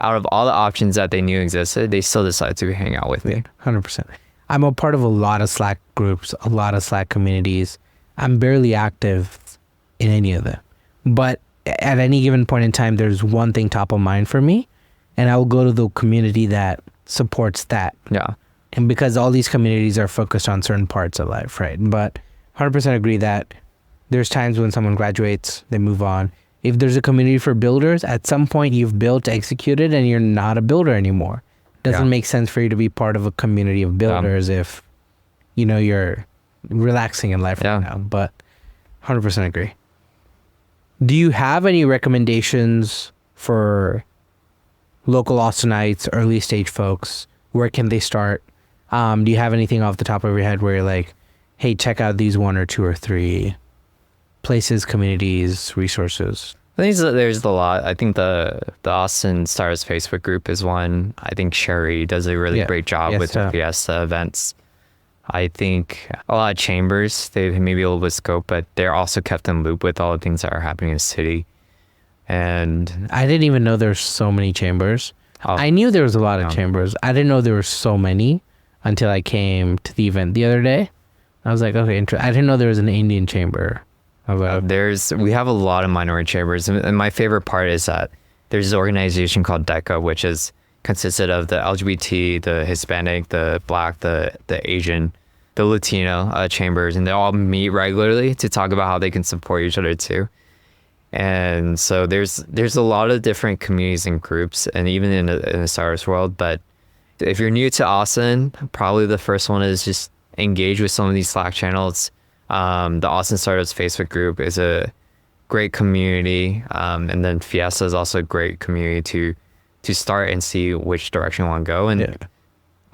out of all the options that they knew existed, they still decide to hang out with me.
100%. I'm a part of a lot of Slack groups, a lot of Slack communities. I'm barely active in any of them. But at any given point in time, there's one thing top of mind for me, and I will go to the community that supports that.
Yeah.
And because all these communities are focused on certain parts of life, right? But 100% agree that there's times when someone graduates, they move on. If there's a community for builders, at some point you've built, executed, and you're not a builder anymore. Doesn't make sense for you to be part of a community of builders if, you're relaxing in life right now. But 100% agree. Do you have any recommendations for local Austinites, early stage folks? Where can they start? Do you have anything off the top of your head where you're like, hey, check out these 1 or 2 or 3 places, communities, resources?
I think there's a lot. I think the Austin Stars Facebook group is one. I think Sherry does a really great job with the Fiesta events. I think a lot of chambers, they may be a little bit scope, but they're also kept in loop with all the things that are happening in the city. And
I didn't even know there's so many chambers. I knew there was a lot of chambers. I didn't know there were so many until I came to the event the other day. I was like, okay, I didn't know there was an Indian chamber.
We have a lot of minority chambers, and my favorite part is that there's this organization called DECA, which is consisted of the LGBT, the Hispanic, the Black, the Asian, the Latino chambers, and they all meet regularly to talk about how they can support each other too. And so there's a lot of different communities and groups, and even in the startups world. But if you're new to Austin, probably the first one is just engage with some of these Slack channels. The Austin Startups Facebook group is a great community, and then Fiesta is also a great community to start and see which direction you want to go. And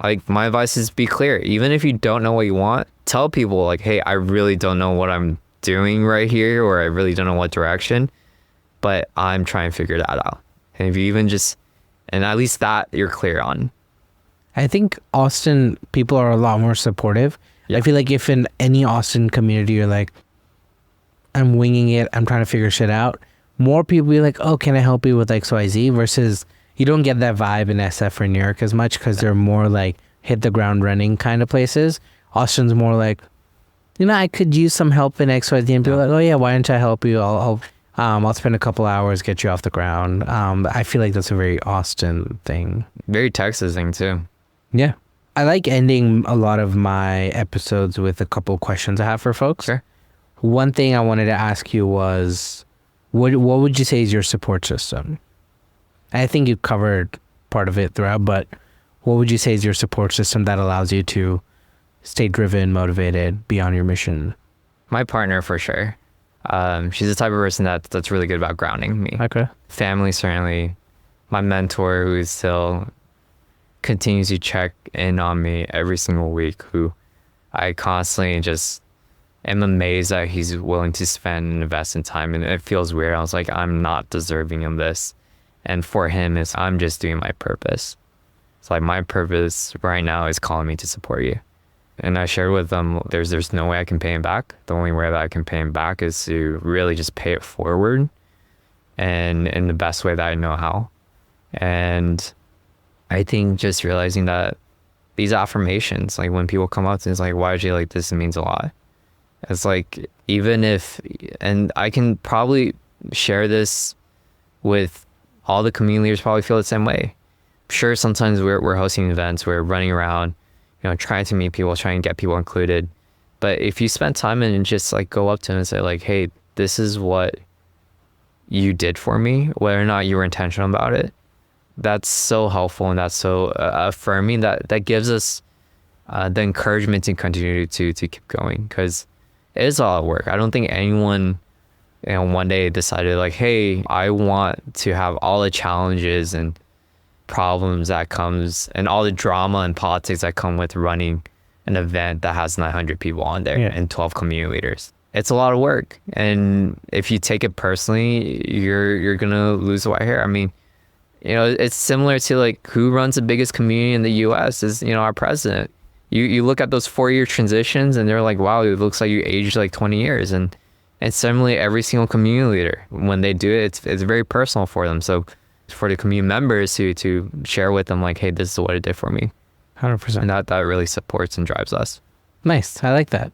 like, my advice is be clear. Even if you don't know what you want, tell people like, hey, I really don't know what I'm doing right here, or I really don't know what direction, but I'm trying to figure that out. And if you even and at least that you're clear on.
I think Austin people are a lot more supportive. I feel like if in any Austin community you're like, I'm winging it, I'm trying to figure shit out, more people be like, oh, can I help you with XYZ? Versus you don't get that vibe in SF or New York as much because they're more like hit the ground running kind of places. Austin's more like, I could use some help in XYZ, and people are like, oh yeah, why don't I help you? I'll spend a couple hours, get you off the ground. I feel like that's a very Austin thing.
Very Texas thing too.
Yeah. I like ending a lot of my episodes with a couple questions I have for folks.
Sure.
One thing I wanted to ask you was, what would you say is your support system? I think you covered part of it throughout, but what would you say is your support system that allows you to stay driven, motivated, be on your mission?
My partner, for sure. She's the type of person that's really good about grounding me.
Okay.
Family, certainly. My mentor, who is still continues to check in on me every single week, who I constantly just am amazed that he's willing to spend and invest in time. And it feels weird. I was like, I'm not deserving of this. And for him, I'm just doing my purpose. It's like, my purpose right now is calling me to support you. And I shared with them, there's no way I can pay him back. The only way that I can pay him back is to really just pay it forward, and in the best way that I know how. And I think just realizing that these affirmations. Like when people come up to me, it's like, YJ, like this means a lot. It's like, even if, and I can probably share this with all the community leaders, probably feel the same way. Sure, sometimes we're hosting events, we're running around, trying to meet people, trying to get people included. But if you spend time and just like go up to them and say like, hey, this is what you did for me, whether or not you were intentional about it, that's so helpful, and that's so affirming, that gives us the encouragement to continue to keep going, because it is all work. I don't think anyone one day decided like, hey, I want to have all the challenges and problems that comes and all the drama and politics that come with running an event that has 900 people on there and 12 community leaders. It's a lot of work, and if you take it personally, you're gonna lose the white hair. I mean, it's similar to like who runs the biggest community in the U.S. is our president. You look at those 4-year transitions and they're like, wow, it looks like you aged like 20 years. And similarly, every single community leader, when they do it, it's very personal for them. So for the community members to share with them like, hey, this is what it did for me.
100%.
And that really supports and drives us.
Nice. I like that.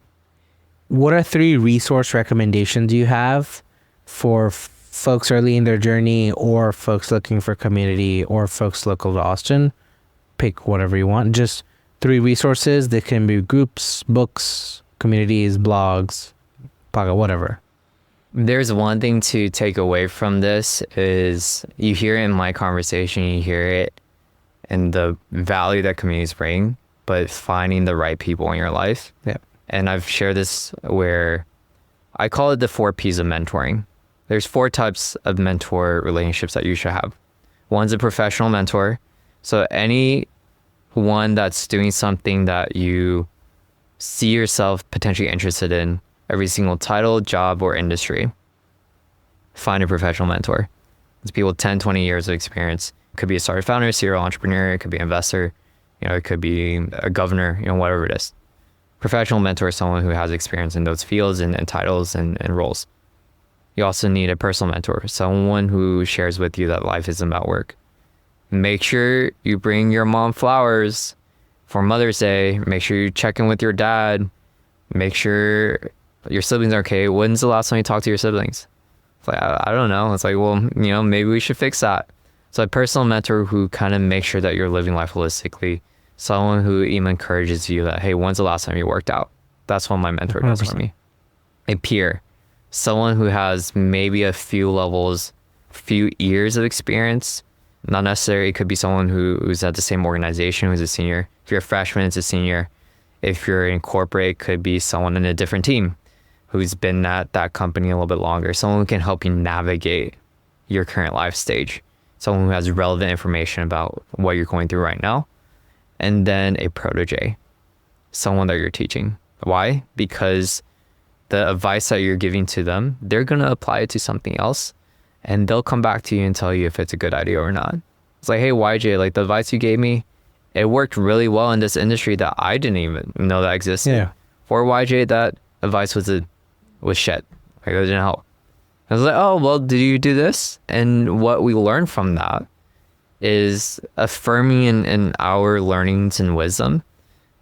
What are 3 resource recommendations you have for folks early in their journey, or folks looking for community, or folks local to Austin? Pick whatever you want. Just 3 resources. They can be groups, books, communities, blogs, whatever.
There's one thing to take away from this is you hear it in my conversation, you hear it in the value that communities bring, but finding the right people in your life.
Yeah.
And I've shared this where I call it the 4 P's of mentoring. There's 4 types of mentor relationships that you should have. One's a professional mentor. So any one that's doing something that you see yourself potentially interested in, every single title, job, or industry, find a professional mentor. It's people with 10, 20 years of experience. It could be a startup founder, serial entrepreneur, it could be an investor, it could be a governor, whatever it is. Professional mentor is someone who has experience in those fields and titles and roles. You also need a personal mentor, someone who shares with you that life isn't about work. Make sure you bring your mom flowers for Mother's Day. Make sure you check in with your dad. Make sure your siblings are okay. When's the last time you talked to your siblings? It's like, I don't know. It's like, well, maybe we should fix that. So a personal mentor who kind of makes sure that you're living life holistically. Someone who even encourages you that, hey, when's the last time you worked out? That's what my mentor does for me. A peer. Someone who has maybe a few years of experience. Not necessarily, it could be someone who's at the same organization, who's a senior. If you're a freshman, it's a senior. If you're in corporate, it could be someone in a different team who's been at that company a little bit longer. Someone who can help you navigate your current life stage. Someone who has relevant information about what you're going through right now. And then a protege, someone that you're teaching. Why? Because the advice that you're giving to them, they're going to apply it to something else. And they'll come back to you and tell you if it's a good idea or not. It's like, hey, YJ, like the advice you gave me, it worked really well in this industry that I didn't even know that existed.
Yeah.
For YJ, that advice was shit. Like, it didn't help. I was like, oh, well, did you do this? And what we learned from that is affirming in our learnings and wisdom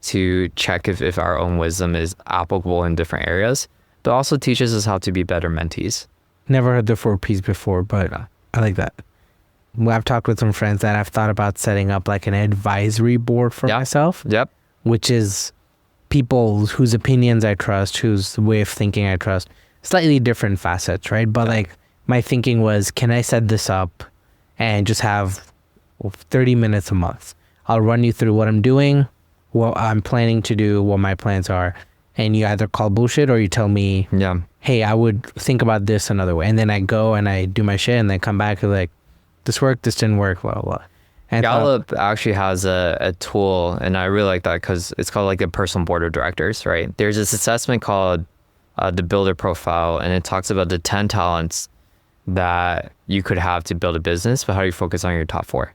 to check if our own wisdom is applicable in different areas, but also teaches us how to be better mentees.
Never heard the 4 P's before, but I like that. I've talked with some friends that I've thought about setting up like an advisory board for myself.
Yep.
Which is people whose opinions I trust, whose way of thinking I trust. Slightly different facets, right? But like my thinking was, can I set this up and just have 30 minutes a month? I'll run you through what I'm doing, what I'm planning to do, what my plans are. And you either call bullshit or you tell me, hey, I would think about this another way. And then I go and I do my shit and then come back and like, this worked, this didn't work, blah, blah, blah. And
Gallup actually has a tool, and I really like that because it's called like a personal board of directors, right? There's this assessment called the Builder Profile, and it talks about the 10 talents that you could have to build a business, but how do you focus on your top 4?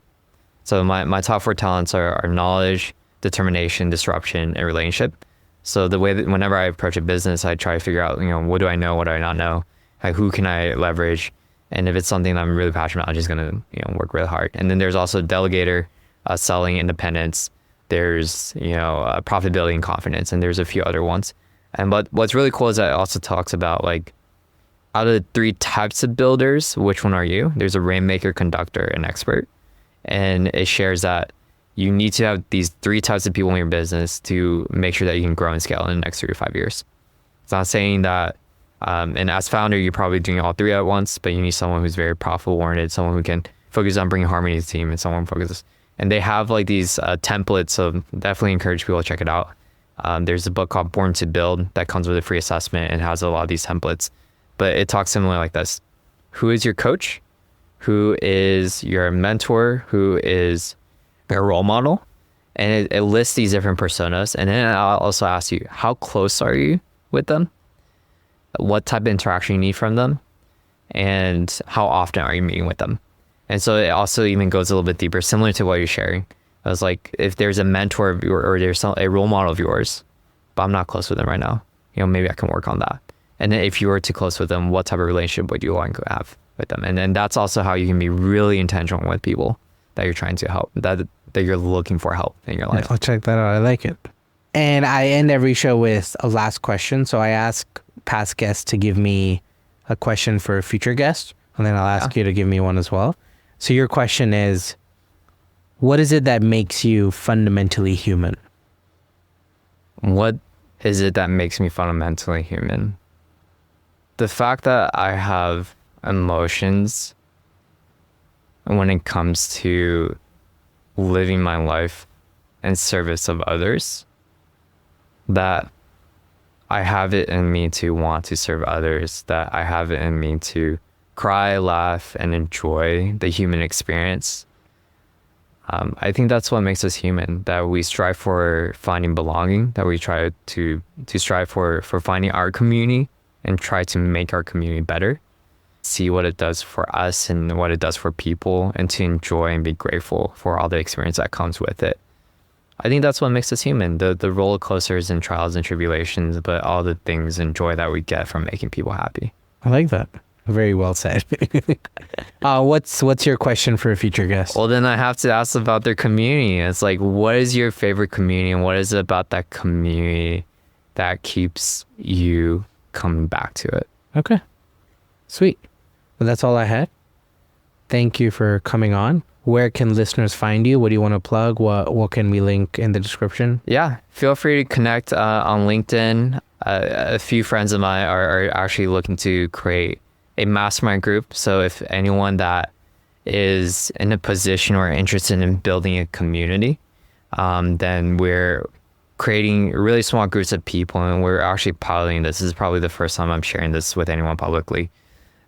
So my top 4 talents are knowledge, determination, disruption, and relationship. So the way that whenever I approach a business, I try to figure out, what do I know, what do I not know? Like, who can I leverage? And if it's something that I'm really passionate about, I'm just going to, work really hard. And then there's also delegator, selling, independence, there's, profitability and confidence, and there's a few other ones. And but what's really cool is that it also talks about like, out of the 3 types of builders, which one are you? There's a rainmaker, conductor, and expert. And it shares that you need to have these 3 types of people in your business to make sure that you can grow and scale in the next 3 to 5 years. It's not saying that, and as founder, you're probably doing all 3 at once, but you need someone who's very profitable oriented, someone who can focus on bringing harmony to the team, and someone focuses. And they have like these templates, so definitely encourage people to check it out. There's a book called Born to Build that comes with a free assessment and has a lot of these templates. But it talks similar like this. Who is your coach? Who is your mentor? Who is your role model? And it lists these different personas. And then I'll also ask you, how close are you with them? What type of interaction you need from them? And how often are you meeting with them? And so it also even goes a little bit deeper, similar to what you're sharing. I was like, if there's a mentor of yours, or there's a role model of yours, but I'm not close with them right now, maybe I can work on that. And then if you were too close with them, what type of relationship would you want to have with them? And then that's also how you can be really intentional with people that you're trying to help, that you're looking for help in your life.
I'll check that out. I like it. And I end every show with a last question. So I ask past guests to give me a question for a future guest, and then I'll ask you to give me one as well. So your question is, what is it that makes you fundamentally human?
What is it that makes me fundamentally human? The fact that I have emotions when it comes to living my life in service of others, that I have it in me to want to serve others, that I have it in me to cry, laugh, and enjoy the human experience. I think that's what makes us human, that we strive for finding belonging, that we try to strive for finding our community and try to make our community better, see what it does for us and what it does for people, and to enjoy and be grateful for all the experience that comes with it. I think that's what makes us human, the roller coasters and trials and tribulations, but all the things and joy that we get from making people happy.
I like that. Very well said. What's your question for a future guest?
Well, then I have to ask about their community. It's like, what is your favorite community, and what is it about that community that keeps you coming back to it?
Okay. Sweet. Well, that's all I had. Thank you for coming on. Where can listeners find you? What do you want to plug? What can we link in the description?
Yeah, feel free to connect on LinkedIn. A few friends of mine are actually looking to create a mastermind group. So if anyone that is in a position or interested in building a community, then we're creating really small groups of people, and we're actually piloting this. This is probably the first time I'm sharing this with anyone publicly,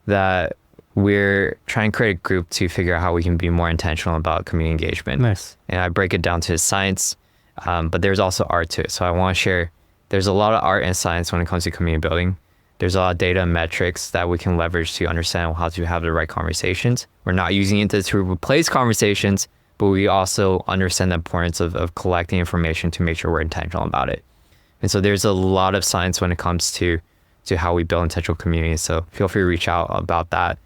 that we're trying to create a group to figure out how we can be more intentional about community engagement.
Nice.
And I break it down to science, but there's also art to it. So I want to share, there's a lot of art and science when it comes to community building. There's a lot of data and metrics that we can leverage to understand how to have the right conversations. We're not using it to replace conversations, but we also understand the importance of collecting information to make sure we're intentional about it. And so there's a lot of science when it comes to how we build intentional communities. So feel free to reach out about that.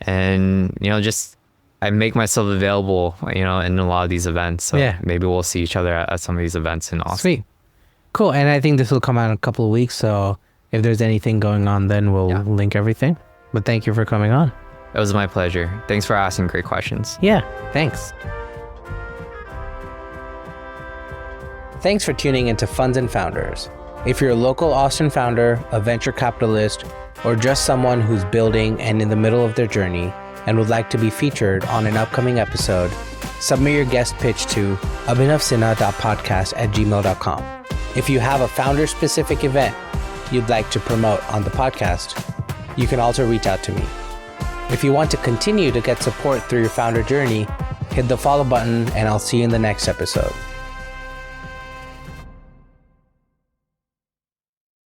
And, I make myself available, in a lot of these events. So maybe we'll see each other at some of these events in Austin.
Sweet. Cool. And I think this will come out in a couple of weeks. So if there's anything going on, then we'll link everything. But thank you for coming on.
It was my pleasure. Thanks for asking great questions.
Yeah, thanks. Thanks for tuning into Funds and Founders. If you're a local Austin founder, a venture capitalist, or just someone who's building and in the middle of their journey and would like to be featured on an upcoming episode, submit your guest pitch to abhinavsinha.podcast@gmail.com. If you have a founder-specific event you'd like to promote on the podcast, you can also reach out to me. If you want to continue to get support through your founder journey, hit the follow button, and I'll see you in the next episode.